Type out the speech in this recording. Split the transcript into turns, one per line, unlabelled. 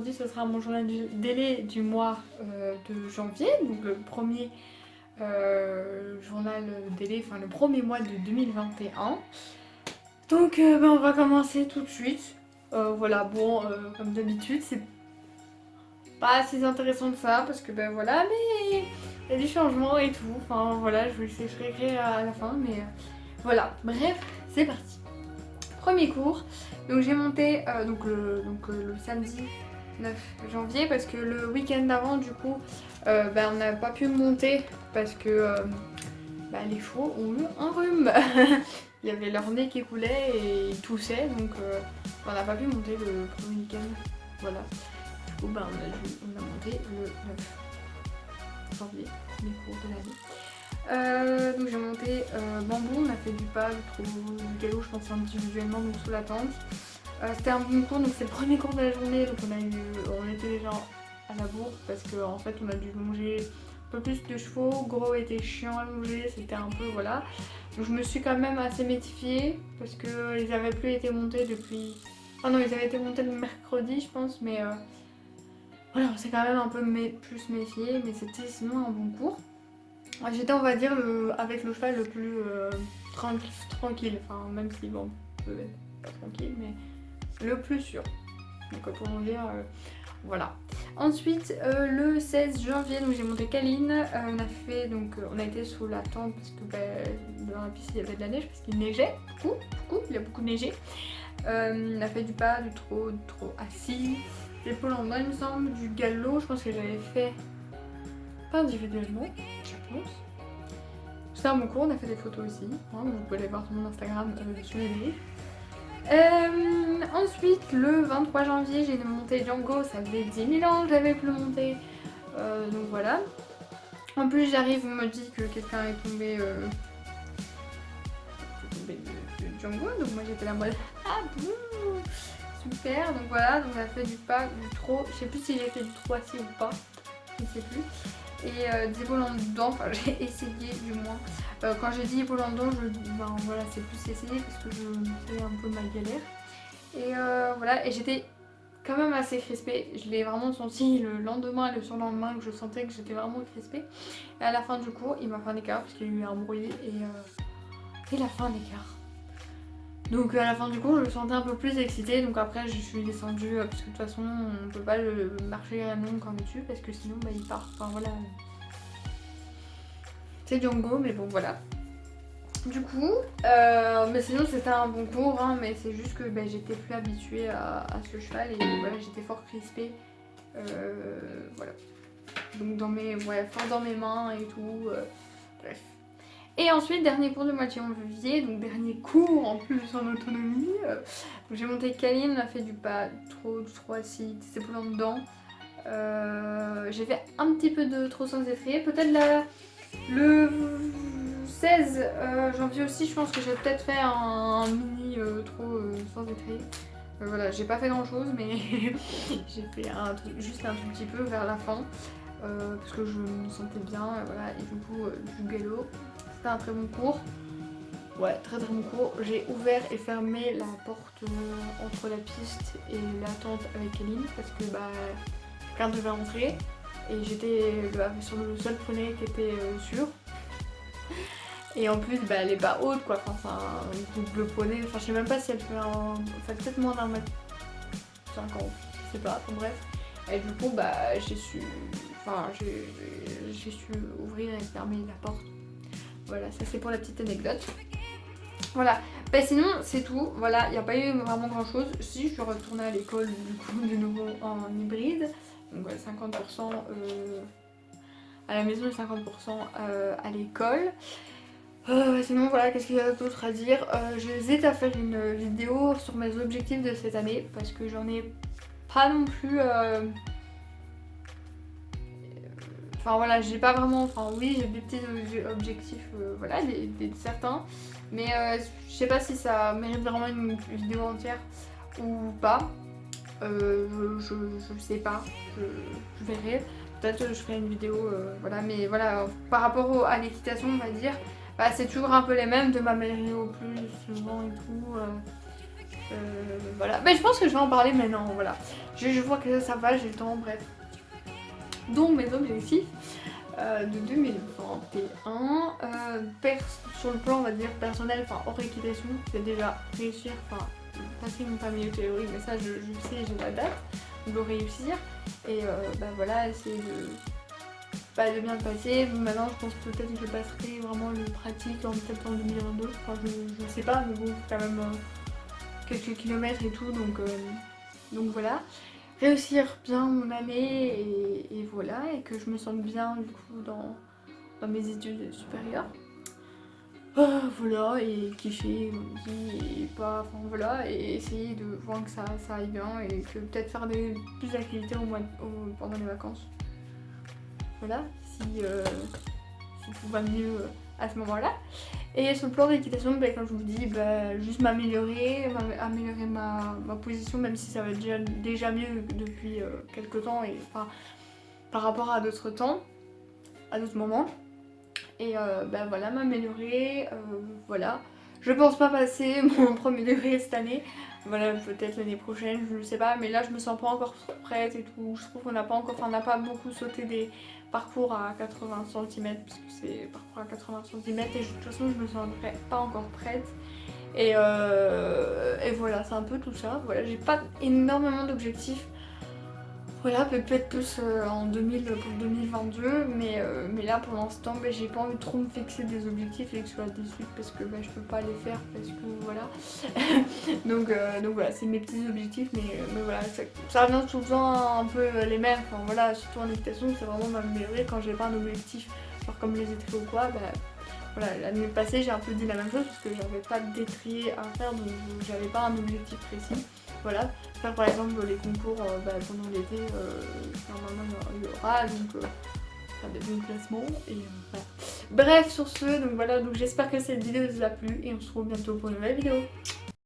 aujourd'hui ce sera mon journal du délai du mois de janvier, donc le premier journal délai, enfin le premier mois de 2021. Donc on va commencer tout de suite. Voilà, bon, comme d'habitude, c'est pas si intéressant que ça parce que ben voilà, mais il y a du changement et tout. Enfin voilà, je vous expliquerai à la fin, mais voilà. Bref, c'est parti. Premier cours. Donc j'ai monté le samedi 9 janvier parce que le week-end d'avant, du coup, on n'a pas pu monter parce que les chevaux ont eu un rhume. Il y avait leur nez qui coulait et ils toussaient, donc on n'a pas pu monter le premier week-end. Voilà. Du coup, on a monté le 9 janvier, les cours de l'année. Donc j'ai monté bambou, on a fait du pas, du galop, je pense individuellement, donc sous la tente. C'était un bon cours, donc c'est le premier cours de la journée, donc on était déjà à la bourre parce qu'en fait on a dû longer un peu plus de chevaux. Gros était chiant à longer, c'était un peu voilà. Donc je me suis quand même assez méfiée parce qu'ils avaient plus été montés depuis... Ah non, ils avaient été montés le mercredi je pense, mais voilà, on s'est quand même un peu plus méfié, mais c'était sinon un bon cours. J'étais on va dire avec le cheval le plus tranquille, enfin même si bon, peut être pas tranquille, mais le plus sûr. Donc pour en dire, voilà. Ensuite le 16 janvier, donc j'ai monté Caline, on a été sous la tente parce que dans la piste il y avait de la neige parce qu'il neigeait beaucoup, il a beaucoup neigé. On a fait du pas, du trot assis, des épaules en bas il me semble, du galop, je pense que j'avais fait pas individuellement, je pense. C'était un bon cours, on a fait des photos aussi, hein, vous pouvez aller voir sur mon Instagram sur les livres. Ensuite, le 23 janvier, j'ai monté Django, ça faisait 10 000 ans que j'avais plus monté, donc voilà. En plus, j'arrive, on me dit que quelqu'un est tombé de Django, donc moi j'étais là en mode ah bouh, super, donc voilà, donc on a fait du pas, du trot, je sais plus si j'ai fait du trot assis ou pas, je ne sais plus. Et des épaules en dedans, enfin j'ai essayé du moins. Quand j'ai dit épaules en dedans, voilà, c'est plus essayé parce que je faisais un peu ma galère. Et voilà, et j'étais quand même assez crispée. Je l'ai vraiment senti le lendemain et le surlendemain que je sentais que j'étais vraiment crispée. Et à la fin du cours, il m'a fait un écart parce qu'il y a eu un bruit et la fin d'écart. Donc à la fin du cours, je me sentais un peu plus excitée. Donc après, je suis descendue parce que de toute façon, on peut pas le marcher à long quand on est dessus parce que sinon, il part. Enfin voilà. C'est Django, mais bon, voilà. Du coup, mais sinon c'était un bon cours, hein, mais c'est juste que j'étais plus habituée à ce cheval et voilà, j'étais fort crispée. Voilà. Donc fort dans mes mains et tout. Bref. Et ensuite, dernier cours de moitié en janvier, donc dernier cours en plus en autonomie. J'ai monté Caline, on a fait du pas, du trot assis, des épaules en dedans. J'ai fait un petit peu de trot sans étrier, peut-être le 16 janvier aussi, je pense que j'ai peut-être fait un mini trot sans étrier. Voilà, j'ai pas fait grand chose, mais j'ai fait juste un tout petit peu vers la fin parce que je me sentais bien. Voilà, et du coup, du galop. C'était un très bon cours. Ouais, très bon cours. J'ai ouvert et fermé la porte entre la piste et la tente avec Eline parce que quelqu'un devait rentrer et j'étais sur le seul poney qui était sûr. Et en plus, elle est pas haute quoi. Enfin, c'est un double poney. Enfin, je sais même pas si elle fait peut-être moins d'un mètre 50. Je sais pas. Enfin, bref. Et du coup, j'ai su ouvrir et fermer la porte. Voilà, ça c'est pour la petite anecdote. Voilà, sinon c'est tout. Voilà, il n'y a pas eu vraiment grand chose. Si, je suis retournée à l'école du coup de nouveau en hybride. Donc voilà, 50% à la maison et 50% à l'école. Sinon voilà, qu'est-ce qu'il y a d'autre à dire, j'hésite à faire une vidéo sur mes objectifs de cette année parce que j'en ai pas non plus... Enfin voilà, j'ai pas vraiment... Enfin oui, j'ai des petits objectifs, voilà, certains. Mais je sais pas si ça mérite vraiment une vidéo entière ou pas. Je sais pas, je verrai. Peut-être je ferai une vidéo, voilà. Mais voilà, par rapport à l'équitation, on va dire, c'est toujours un peu les mêmes, de m'améliorer au plus souvent et tout. Voilà, mais je pense que je vais en parler maintenant, voilà. Je vois que ça va, j'ai le temps, bref. Donc mes objectifs de 2021, sur le plan on va dire personnel, enfin hors équitation, c'est déjà réussir, enfin passer mon permis de théorie, mais ça je sais, j'ai la date, de le réussir. Et voilà, essayer de bien le passer. Maintenant je pense peut-être que je passerai vraiment le pratique en septembre 2022, enfin je sais pas, mais bon quand même quelques kilomètres et tout, donc voilà. Réussir bien mon année et voilà, et que je me sente bien du coup dans mes études supérieures. Voilà, et kiffer aussi, et pas, enfin voilà, et essayer de voir que ça aille bien et que peut-être faire plus d'activités pendant les vacances. Voilà, si tout va mieux à ce moment-là. Et sur le plan d'équitation, comme je vous dis, juste améliorer ma position, même si ça va déjà mieux depuis quelques temps, et enfin par rapport à d'autres temps, à d'autres moments. Et voilà, m'améliorer, voilà. Je pense pas passer mon premier degré cette année, voilà, peut-être l'année prochaine, je ne sais pas, mais là je me sens pas encore prête et tout. Je trouve qu'on n'a pas encore, enfin on n'a pas beaucoup sauté des parcours à 80 cm, parce que c'est parcours à 80 cm, et de toute façon je me sens pas encore prête. Et voilà, c'est un peu tout ça. Voilà, j'ai pas énormément d'objectifs. Voilà, peut-être plus pour 2022, mais là pour l'instant j'ai pas envie de trop me fixer des objectifs et que ce soit des suites parce que je peux pas les faire parce que voilà. donc voilà, c'est mes petits objectifs, mais voilà, ça revient tout le temps un peu les mêmes. Enfin voilà, surtout en équitation, c'est vraiment m'améliorer quand j'ai pas un objectif, genre comme les étriers ou quoi. Voilà, l'année passée j'ai un peu dit la même chose parce que j'avais pas d'étrier à faire, donc j'avais pas un objectif précis. Voilà, faire par exemple les concours pendant l'été, normalement il y aura, donc faire des bons classements et voilà. Bref, sur ce, donc voilà, donc j'espère que cette vidéo vous a plu et on se retrouve bientôt pour une nouvelle vidéo.